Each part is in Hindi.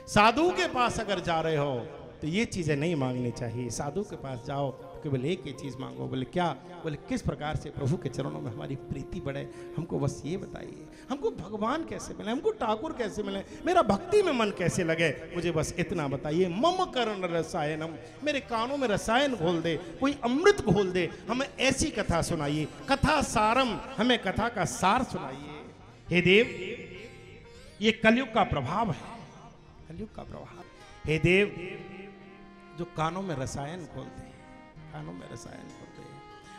साधु के पास अगर जा रहे हो तो ये चीजें नहीं मांगनी चाहिए। साधु के पास जाओ केवल एक ही चीज मांगो। बोले क्या? बोले किस प्रकार से प्रभु के चरणों में हमारी प्रीति बढ़े, हमको बस ये बताइए। हमको भगवान कैसे मिले, हमको ठाकुर कैसे मिले, मेरा भक्ति में मन कैसे लगे, मुझे बस इतना बताइए। मम कर्ण रसायनम, मेरे कानों में रसायन घोल दे, कोई अमृत घोल दे, हमें ऐसी कथा सुनाइए। कथा सारम, हमें कथा का सार सुनाइए। हे देव, ये कलयुग का प्रभाव है, कलयुग का प्रभाव। हे देव, जो कानों में रसायन खोलते हैं, कानों में रसायन खोलते हैं।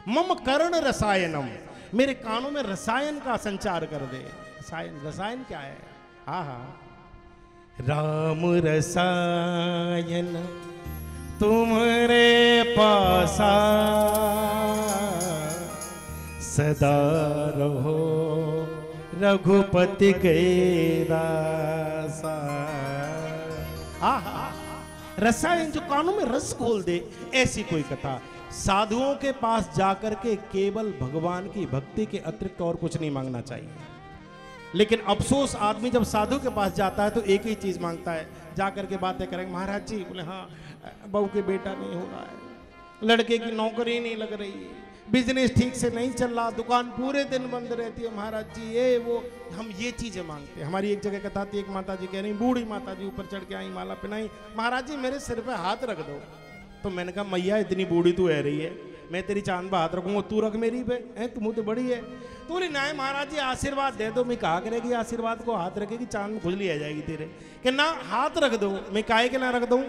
मम कर्ण रसायनम, मेरे कानों में रसायन का संचार कर दे। रसायन, रसायन क्या है? हा हा, राम रसायन तुम्हारे पासा, सदा रहो रघुपति के दासा। आहा, रसायन जो कानों में रस घोल दे, ऐसी कोई कथा। साधुओं के पास जाकर के केवल भगवान की भक्ति के अतिरिक्त और कुछ नहीं मांगना चाहिए। लेकिन अफसोस, आदमी जब साधु के पास जाता है तो एक ही चीज मांगता है, जाकर के बातें करेंगे। महाराज जी, बोले हाँ, बहू के बेटा नहीं हो रहा है, लड़के की नौकरी नहीं लग रही है, बिजनेस ठीक से नहीं चल रहा, दुकान पूरे दिन बंद रहती है महाराज जी, ये वो। हम ये चीजें मांगते हैं। हमारी एक जगह कथा थी, एक माता जी कह रही, बूढ़ी माता जी ऊपर चढ़ के आई, माला पहनाई, महाराज जी मेरे सिर पे हाथ रख दो। तो मैंने कहा, मैया इतनी बूढ़ी तू है रही है, मैं तेरी चांद पे हाथ रखूंगा, तू रख मेरी पे, है तुम तो बड़ी है। तो बोली ना महाराज जी आशीर्वाद दे दो। मैं कहा करेगी आशीर्वाद को, हाथ रखेगी चांद में खुजली आ जाएगी तेरे, कि ना हाथ रख दो। मैं काहे के ना रख दूं?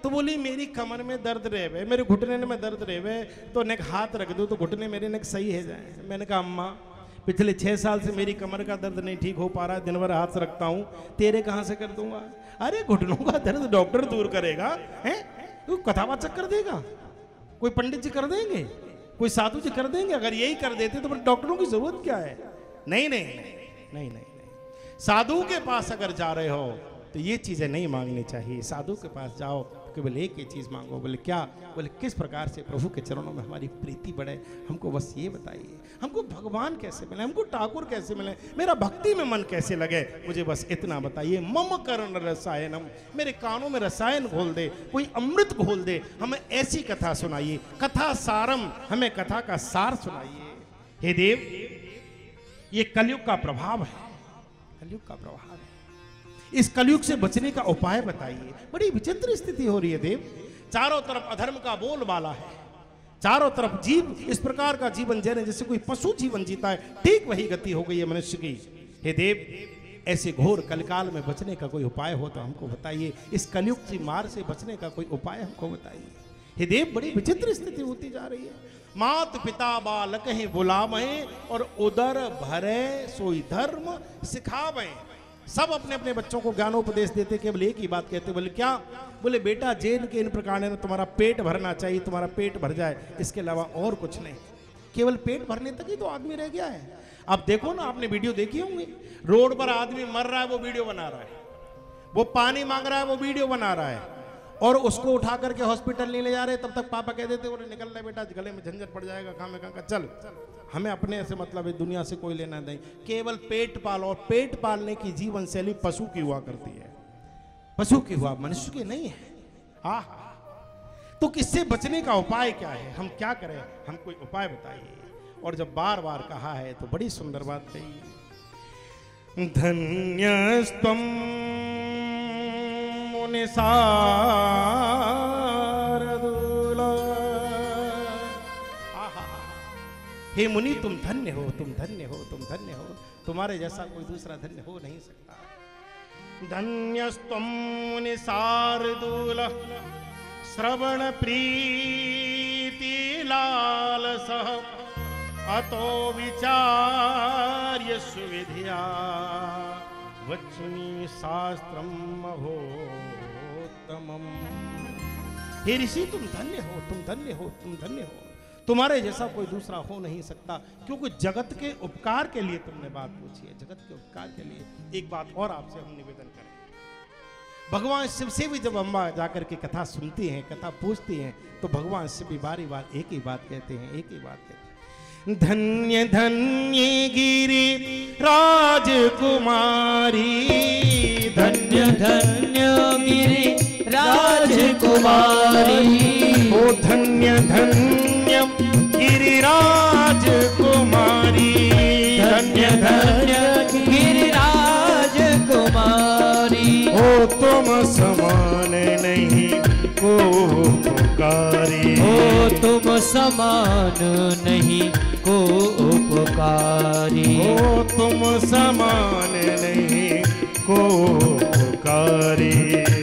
तो बोली मेरी कमर में दर्द रहे, मेरे घुटने में दर्द रहे, तो नेक हाथ रख दो तो घुटने मेरे नेक सही है जाए। मैंने कहा अम्मा, पिछले 6 साल से मेरी कमर का दर्द नहीं ठीक हो पा रहा है, दिन भर हाथ रखता हूँ, तेरे कहाँ से कर दूंगा? अरे घुटनों का दर्द डॉक्टर दूर करेगा, है तू कथावाचक कर देगा? कोई पंडित जी कर देंगे? कोई साधु जी कर देंगे? अगर यही कर देते तो फिर डॉक्टरों की जरूरत क्या है? नहीं नहीं नहीं नहीं नहीं। साधु के पास अगर जा रहे हो तो ये चीजें नहीं मांगनी चाहिए। साधु के पास जाओ केवल एक ही चीज मांगो। बोले क्या? बोले किस प्रकार से प्रभु के चरणों में हमारी प्रीति बढ़े, हमको बस ये बताइए। हमको भगवान कैसे मिले, हमको ठाकुर कैसे मिले, मेरा भक्ति में मन कैसे लगे, मुझे बस इतना बताइए। मम कर्ण रसायनम, मेरे कानों में रसायन घोल दे, कोई अमृत घोल दे, हमें ऐसी कथा सुनाइए। कथा सारम, हमें कथा का सार सुनाइए। हे देव, ये कलयुग का प्रभाव है, कलयुग का प्रभाव है। इस कलयुग से बचने का उपाय बताइए। बड़ी विचित्र स्थिति हो रही है देव, चारों तरफ अधर्म का बोलबाला है, चारों तरफ जीव इस प्रकार का जीवन जी रहे जैसे कोई पशु जीवन जीता है, ठीक वही गति हो गई है मनुष्य की। हे देव, ऐसे घोर कलकाल में बचने का कोई उपाय हो तो हमको बताइए। इस कलयुग की मार से बचने का कोई उपाय हमको बताइए। हे देव, बड़ी विचित्र स्थिति होती जा रही है। मात पिता बालक ही बुलावे और उदर भरे सोई धर्म सिखावे। सब अपने अपने बच्चों को ज्ञानोपदेश देते, केवल एक ही बात कहते। बोले क्या? बोले बेटा जैन के इन प्रकार ने तुम्हारा पेट भरना चाहिए, तुम्हारा पेट भर जाए, इसके अलावा और कुछ नहीं। केवल पेट भरने तक ही तो आदमी रह गया है। अब देखो ना, आपने वीडियो देखी होंगी, रोड पर आदमी मर रहा है वो वीडियो बना रहा है, वो पानी मांग रहा है वो वीडियो बना रहा है, और उसको उठा करके हॉस्पिटल नहीं ले जा रहे, तब तक पापा कह देते बोले निकल रहे बेटा, गले में झंझट पड़ जाएगा, कहाँ में कहाँ चल। हमें अपने से मतलब है, दुनिया से कोई लेना नहीं, केवल पेट पालो। और पेट पालने की जीवन शैली पशु की हुआ करती है, पशु की हुआ, मनुष्य की नहीं है। हाँ, तो किससे बचने का उपाय क्या है? हम क्या करें? हम कोई उपाय बताइए। और जब बार बार कहा है तो बड़ी सुंदर बात कही। धन्यस्त्वं मुनिसारदूला। हे मुनि, तुम धन्य हो, तुम धन्य हो, तुम धन्य हो, तुम्हारे जैसा कोई दूसरा धन्य हो नहीं सकता। धन्यस्त्वं मुनिसारदूल श्रवण प्रीति लालसः अतो विचार्य सुविधिया वच्मि शास्त्रम महोत्तमम्। हे ऋषि, तुम धन्य हो, तुम धन्य हो, तुम धन्य हो, तुम्हारे जैसा कोई दूसरा हो नहीं सकता। क्योंकि जगत के उपकार के लिए तुमने बात पूछी है, जगत के उपकार के लिए। एक बात और आपसे हम निवेदन करें, भगवान शिव से भी जब अम्बा जाकर के कथा सुनती हैं, कथा पूछती हैं, तो भगवान शिव भी बारी बार एक ही बात कहते हैं, एक ही बात कहते हैं। धन्य धन्य गिरि राजकुमारी, धन्य धन्य कुमारी। ओ धन्य धन्य गिरिराज कुमारी, धन्य धन्य गिरिराज कुमारी। ओ तुम समान नहीं को उपकारी, ओ तुम समान नहीं को उपकारी। ओ तुम समान नहीं को उपकारी,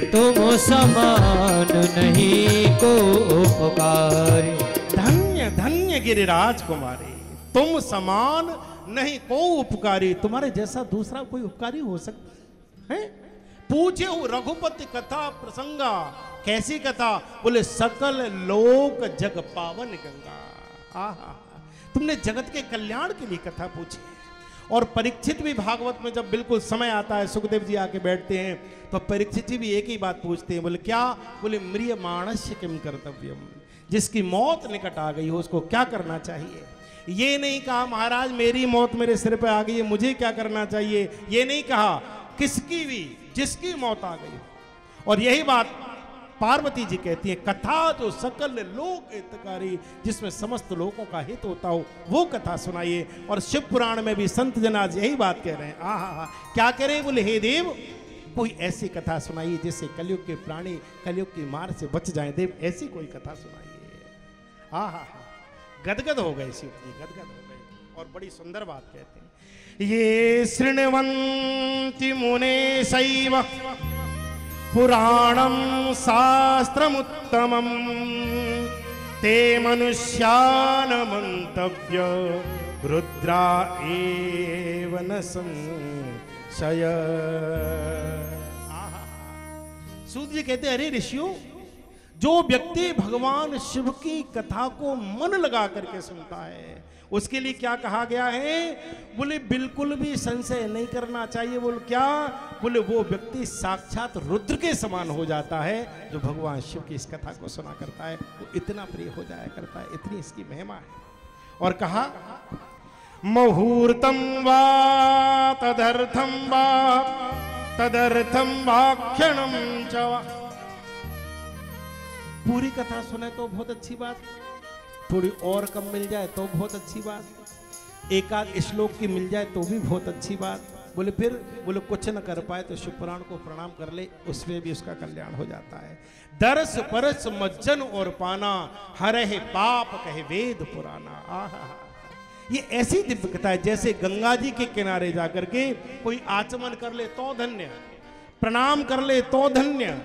तुम समान नहीं को उपकारी। धन्य धन्य गिरिराज कुमारी, तुम समान नहीं को उपकारी। तुम्हारे जैसा दूसरा कोई उपकारी हो सकता है? पूछे हो रघुपति कथा प्रसंगा, कैसी कथा? बोले सकल लोक जग पावन गंगा। आहा, तुमने जगत के कल्याण के लिए कथा पूछी। और परीक्षित भी भागवत में जब बिल्कुल समय आता है, सुखदेव जी आके बैठते हैं, तो परीक्षित जी भी एक ही बात पूछते हैं। बोले क्या? बोले म्रियमाणस्य किम कर्तव्यम, जिसकी मौत निकट आ गई हो उसको क्या करना चाहिए। ये नहीं कहा महाराज मेरी मौत मेरे सिर पे आ गई है, मुझे क्या करना चाहिए। ये नहीं कहा, किसकी भी जिसकी मौत आ गई हो। और यही बात पार्वती जी कहती है, कथा जो सकल लोक हितकारी, जिसमें समस्त लोगों का हित होता हो, वो कथा सुनाइए। और शिव पुराण में भी संत जन आज यही बात कह रहे हैं। आहा, क्या कह रहे हैं? बोले हे देव, कोई ऐसी कथा सुनाइए जिससे कलयुग के प्राणी कलयुग की मार से बच जाएं। देव ऐसी कोई कथा सुनाइए। आहा, गदगद हो गए शिव जी, गदगद हो गए। और बड़ी सुंदर बात कहते हैं, ये शृण्वन्ति मुने शैव पुराणं शास्त्रमुत्तमं, ते मनुष्यान् मंतव्य रुद्रा एव न संशय। सूत जी कहते, अरे ऋषियों, जो व्यक्ति भगवान शिव की कथा को मन लगा करके सुनता है, उसके लिए क्या कहा गया है? बोले बिल्कुल भी संशय नहीं करना चाहिए। बोले क्या? बोले वो व्यक्ति साक्षात रुद्र के समान हो जाता है जो भगवान शिव की इस कथा को सुना करता है। वो इतना प्रिय हो जाया करता है, इतनी इसकी महिमा है। और कहा, मुहूर्तम वा तदर्थम वा क्षणम च वा। पूरी कथा सुने तो बहुत अच्छी बात, थोड़ी और कम मिल जाए तो बहुत अच्छी बात, एक आध श्लोक की मिल जाए तो भी बहुत अच्छी बात। बोले फिर? बोले कुछ न कर पाए तो शिव पुराण को प्रणाम कर ले, उसमें भी उसका कल्याण हो जाता है। दरस परस मज्जन और पाना, हरहे पाप कहे वेद पुराना। आहा, ये ऐसी दिव्य कथा है जैसे गंगा जी के किनारे जाकर के कोई आचमन कर ले तो धन्य, प्रणाम कर ले तो धन्य,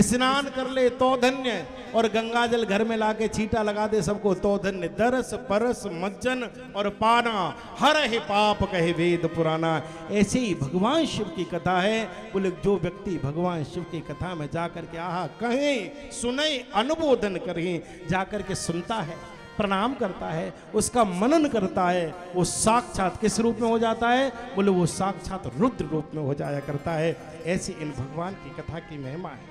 स्नान कर ले तो धन्य, और गंगा जल घर में लाके छींटा लगा दे सबको तो धन्य। दरस परस मज्जन और पाना, हर है पाप कहे वेद पुराना। ऐसे ही भगवान शिव की कथा है। बोले जो व्यक्ति भगवान शिव की कथा में जाकर के आहा कहें, सुने, अनुमोदन करें, जाकर के सुनता है, प्रणाम करता है, उसका मनन करता है, वो साक्षात किस रूप में हो जाता है? बोले वो साक्षात रुद्र रूप में हो जाया करता है। ऐसी इन भगवान की कथा की महिमा है।